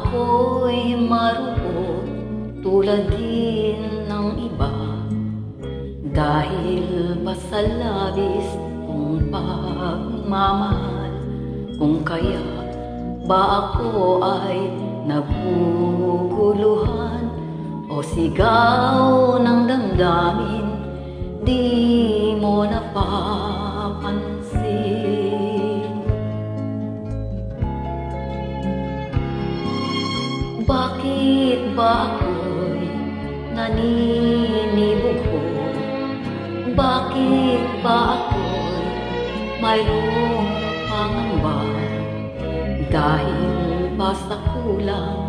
Ako'y marupok tulad din ng iba, dahil pa sa labis kong pagmamahal. Kung kaya ba ako ay naguguluhan o sigaw ng damdamin, di mo napapansin. Bakit ba ako'y naninibughod? Bakit ba ako'y mayroong pangamba? Dahil ba sa kulang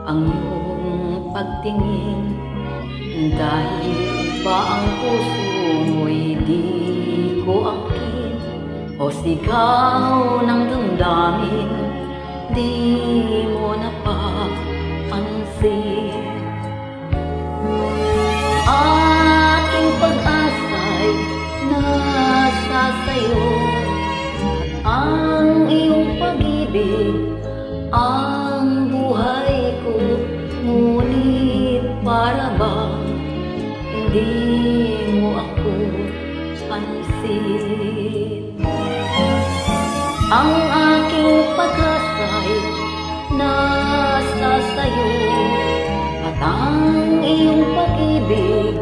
ang iyong pagtingin? Dahil ba ang puso mo'y di ko angkin? O sigaw ng damdamin, di mo napapansin. Aking pag-asa'y nasa sayo, at ang iyong pag-ibig ang buhay ko. Ngunit para bang hindi mo ako pansin? Ang aking pag-asa'y nasa sayo, at ang iyong pag-ibig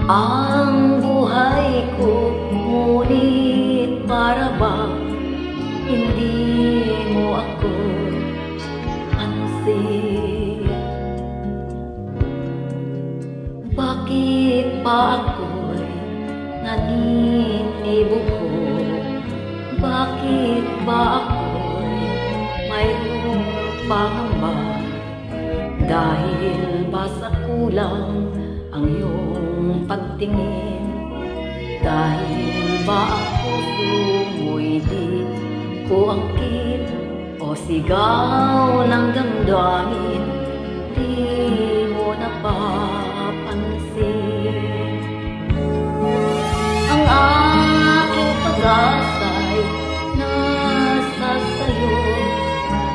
ang buhay ko. Ngunit para bang hindi mo ako pansin? Bakit ba ako'y naninibughod? Bakit ba ako'y mayroong pangamba? Dahil ba sa kulang ang iyong pagtingin? Dahil ba ang puso mo'y di ko angkin? O sigaw ng damdamin, di mo napapansin? Ang aking pag-asa'y nasa sayo,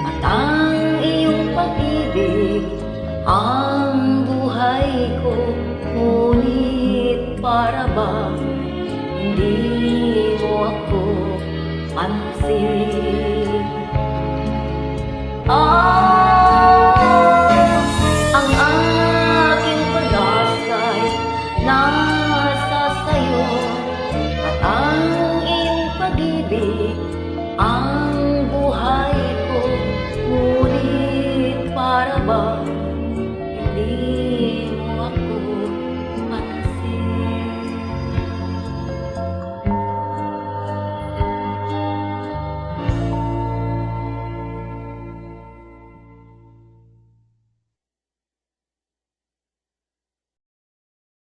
at ang iyong pag-ibig ang buhay ko. Ngunit para bang hindi mo ako pansin?